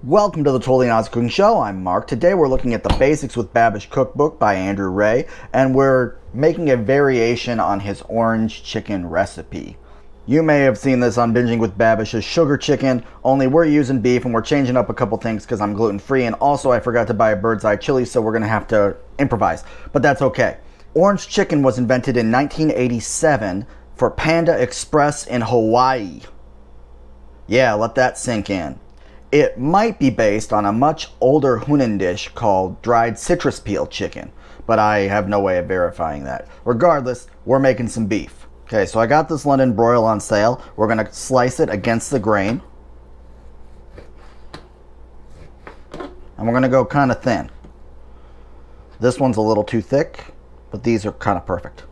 Welcome to the Totally Honest Cooking Show. I'm Mark. Today we're looking at the Basics with Babish cookbook by Andrew Ray, and we're making a variation on his orange chicken recipe. You may have seen this on Binging with Babish's sugar chicken, only we're using beef and we're changing up a couple things because I'm gluten-free, and also I forgot to buy a bird's eye chili, so we're going to have to improvise, but that's okay. Orange chicken was invented in 1987 for Panda Express in Hawaii. Yeah, let that sink in. It might be based on a much older Hunan dish called dried citrus peel chicken, but I have no way of verifying that. Regardless, we're making some beef. Okay, so I got this London broil on sale. We're going to slice it against the grain. And we're going to go kind of thin. This one's a little too thick, but these are kind of perfect.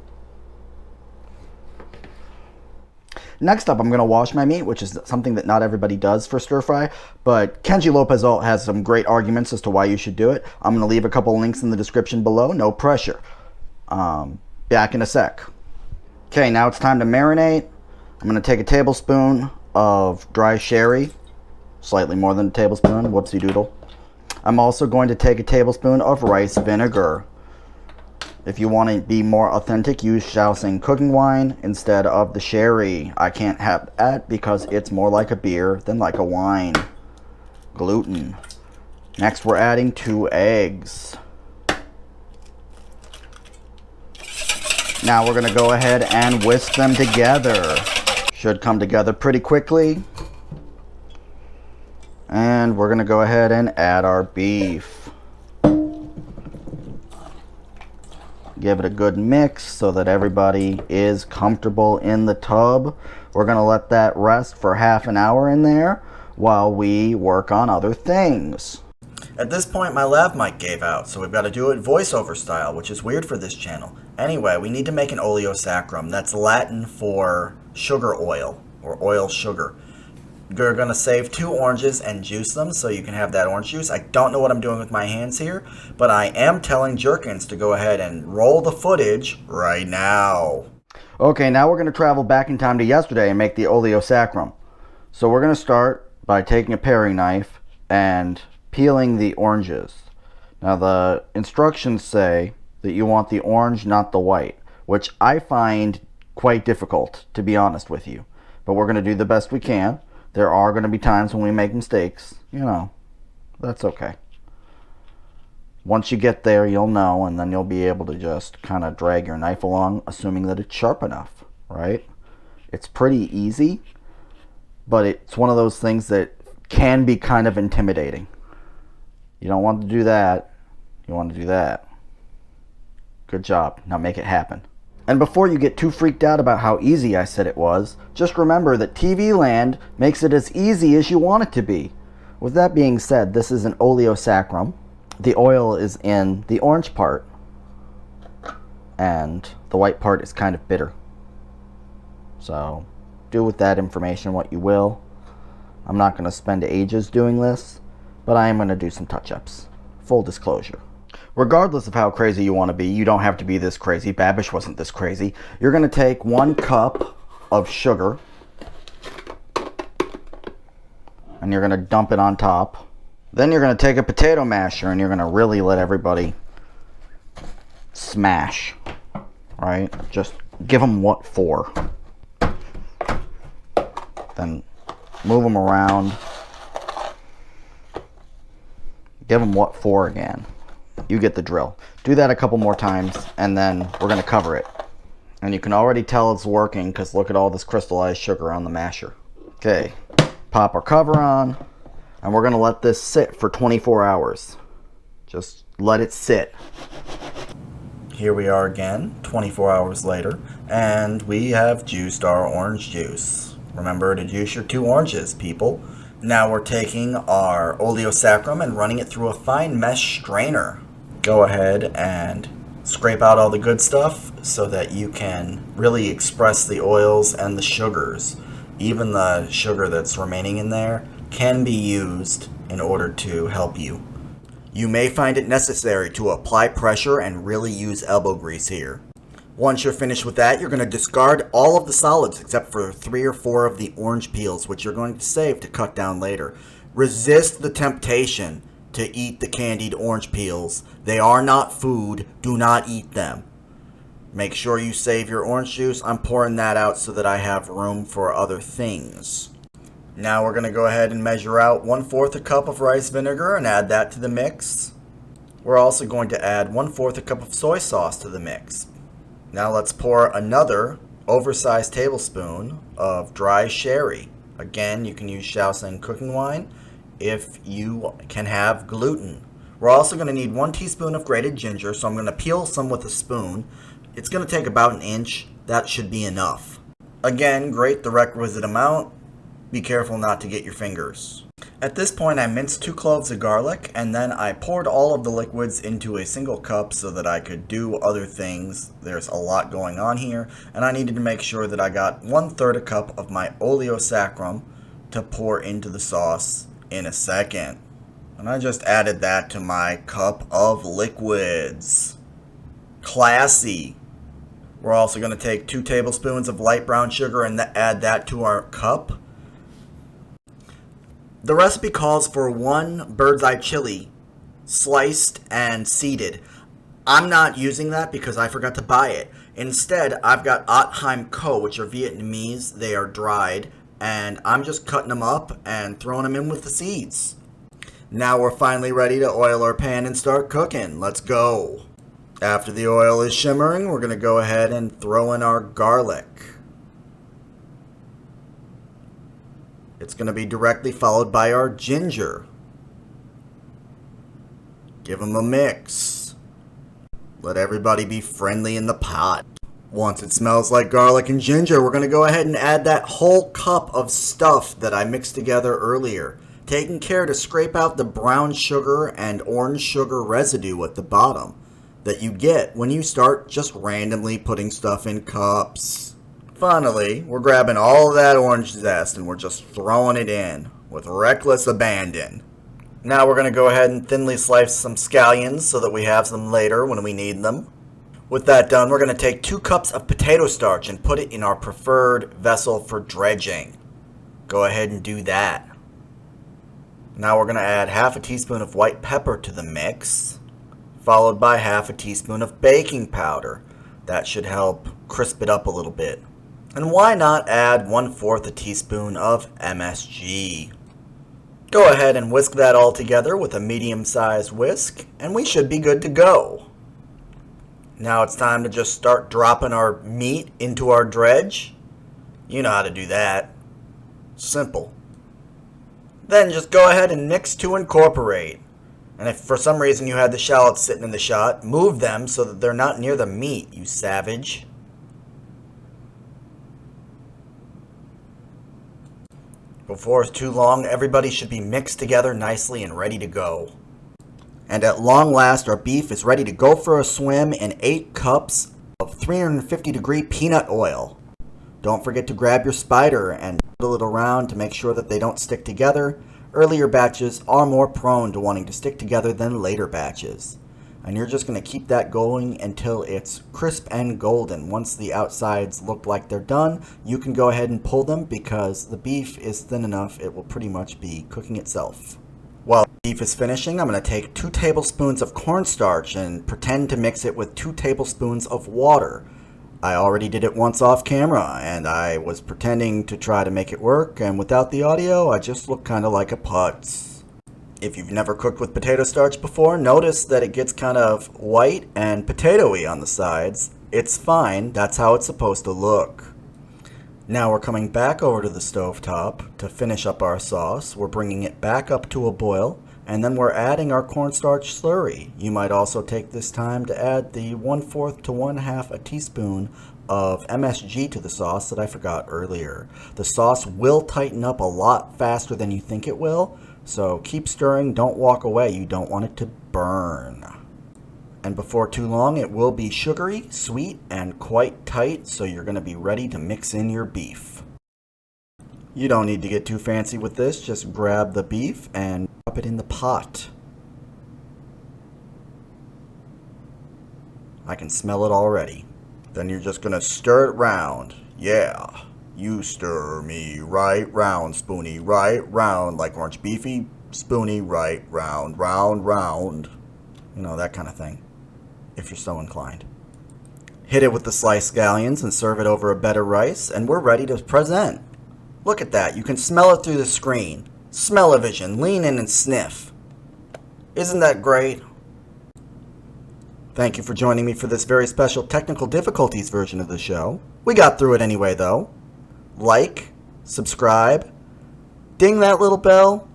Next up, I'm going to wash my meat, which is something that not everybody does for stir fry, but Kenji Lopez has some great arguments as to why you should do it. I'm going to leave a couple links in the description below. No pressure. Back in a sec. Okay, now it's time to marinate. I'm going to take a tablespoon of dry sherry, slightly more than a tablespoon, whoopsie doodle. I'm also going to take a tablespoon of rice vinegar. If you want to be more authentic, use Shaoxing cooking wine instead of the sherry. I can't have that because it's more like a beer than like a wine. Gluten. Next, we're adding 2 eggs. Now we're going to go ahead and whisk them together. Should come together pretty quickly. And we're going to go ahead and add our beef. Give it a good mix so that everybody is comfortable in the tub. We're going to let that rest for half an hour in there while we work on other things. At this point, my lav mic gave out, so we've got to do it voiceover style, which is weird for this channel. Anyway, we need to make an oleo sacrum. That's Latin for sugar oil, or oil sugar. You're going to save 2 oranges and juice them so you can have that orange juice. I don't know what I'm doing with my hands here, but I am telling Jerkins to go ahead and roll the footage right now. Okay, now we're going to travel back in time to yesterday and make the oleo sacrum. So we're going to start by taking a paring knife and peeling the oranges. Now the instructions say that you want the orange, not the white, which I find quite difficult, to be honest with you. But we're going to do the best we can. There are going to be times when we make mistakes. You know, that's okay. Once you get there, you'll know, and then you'll be able to just kind of drag your knife along, assuming that it's sharp enough, right? It's pretty easy, but it's one of those things that can be kind of intimidating. You don't want to do that. You want to do that. Good job. Now make it happen. And before you get too freaked out about how easy I said it was, just remember that TV Land makes it as easy as you want it to be. With that being said, this is an oleo sacrum. The oil is in the orange part, and the white part is kind of bitter. So, do with that information what you will. I'm not going to spend ages doing this, but I am going to do some touch-ups. Full disclosure. Regardless of how crazy you want to be, you don't have to be this crazy. Babish wasn't this crazy. You're going to take 1 cup of sugar, and you're going to dump it on top. Then you're going to take a potato masher, and you're going to really let everybody smash, right? Just give them what for. Then move them around. Give them what for again. You get the drill. Do that a couple more times, and then we're going to cover it. And you can already tell it's working because look at all this crystallized sugar on the masher. Okay, pop our cover on, and we're going to let this sit for 24 hours. Just let it sit. Here we are again, 24 hours later, and we have juiced our orange juice. Remember to juice your 2 oranges, people. Now we're taking our oleo sacrum and running it through a fine mesh strainer. Go ahead and scrape out all the good stuff so that you can really express the oils and the sugars. Even the sugar that's remaining in there can be used in order to help you. You may find it necessary to apply pressure and really use elbow grease here. Once you're finished with that, you're going to discard all of the solids except for 3 or 4 of the orange peels, which you're going to save to cut down later. Resist the temptation to eat the candied orange peels. They are not food. Do not eat them. Make sure you save your orange juice. I'm pouring that out so that I have room for other things. Now we're going to go ahead and measure out 1/4 a cup of rice vinegar and add that to the mix. We're also going to add 1/4 a cup of soy sauce to the mix. Now let's pour another oversized tablespoon of dry sherry. Again, you can use Shaoxing cooking wine if you can have gluten. We're also going to need 1 teaspoon of grated ginger, so I'm going to peel some with a spoon. It's going to take about 1 inch. That should be enough. Again, grate the requisite amount. Be careful not to get your fingers. At this point, I minced 2 cloves of garlic, and then I poured all of the liquids into a single cup so that I could do other things. There's a lot going on here, and I needed to make sure that I got 1/3 a cup of my oleo sacrum to pour into the sauce in a second. And I just added that to my cup of liquids. Classy. We're also going to take 2 tablespoons of light brown sugar and add that to our cup. The recipe calls for 1 bird's eye chili, sliced and seeded. I'm not using that because I forgot to buy it. Instead, I've got Otheim Co, which are Vietnamese. They are dried, and I'm just cutting them up and throwing them in with the seeds. Now we're finally ready to oil our pan and start cooking. Let's go. After the oil is shimmering, we're going to go ahead and throw in our garlic. It's going to be directly followed by our ginger. Give them a mix. Let everybody be friendly in the pot. Once it smells like garlic and ginger, we're going to go ahead and add that whole cup of stuff that I mixed together earlier, taking care to scrape out the brown sugar and orange sugar residue at the bottom that you get when you start just randomly putting stuff in cups. Finally, we're grabbing all of that orange zest and we're just throwing it in with reckless abandon. Now we're going to go ahead and thinly slice some scallions so that we have them later when we need them. With that done, we're going to take 2 cups of potato starch and put it in our preferred vessel for dredging. Go ahead and do that. Now we're going to add 1/2 teaspoon of white pepper to the mix, followed by 1/2 teaspoon of baking powder. That should help crisp it up a little bit. And why not add 1/4 teaspoon of MSG? Go ahead and whisk that all together with a medium-sized whisk, and we should be good to go. Now it's time to just start dropping our meat into our dredge. You know how to do that. Simple. Then just go ahead and mix to incorporate. And if for some reason you had the shallots sitting in the shot, move them so that they're not near the meat, you savage. Before it's too long, everybody should be mixed together nicely and ready to go. And at long last, our beef is ready to go for a swim in 8 cups of 350-degree peanut oil. Don't forget to grab your spider and noodle it around to make sure that they don't stick together. Earlier batches are more prone to wanting to stick together than later batches. And you're just going to keep that going until it's crisp and golden. Once the outsides look like they're done, you can go ahead and pull them because the beef is thin enough it will pretty much be cooking itself. While the beef is finishing, I'm going to take 2 tablespoons of cornstarch and pretend to mix it with 2 tablespoons of water. I already did it once off camera, and I was pretending to try to make it work, and without the audio, I just look kind of like a putz. If you've never cooked with potato starch before, notice that it gets kind of white and potatoey on the sides. It's fine, that's how it's supposed to look. Now we're coming back over to the stovetop to finish up our sauce. We're bringing it back up to a boil, and then we're adding our cornstarch slurry. You might also take this time to add the 1/4 to 1/2 a teaspoon of MSG to the sauce that I forgot earlier. The sauce will tighten up a lot faster than you think it will, so keep stirring, don't walk away, you don't want it to burn. And before too long, it will be sugary, sweet, and quite tight, so you're going to be ready to mix in your beef. You don't need to get too fancy with this, just grab the beef and drop it in the pot. I can smell it already. Then you're just going to stir it round. Yeah. You stir me right round, spoony, right round, like orange beefy, spoony, right round, round, round. You know, that kind of thing, if you're so inclined. Hit it with the sliced scallions and serve it over a bed of rice, and we're ready to present. Look at that. You can smell it through the screen. Smell-o-vision. Lean in and sniff. Isn't that great? Thank you for joining me for this very special technical difficulties version of the show. We got through it anyway, though. Like, subscribe, ding that little bell.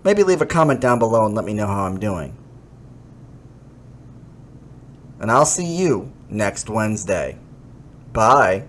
Maybe leave a comment down below and let me know how I'm doing. And I'll see you next Wednesday. Bye.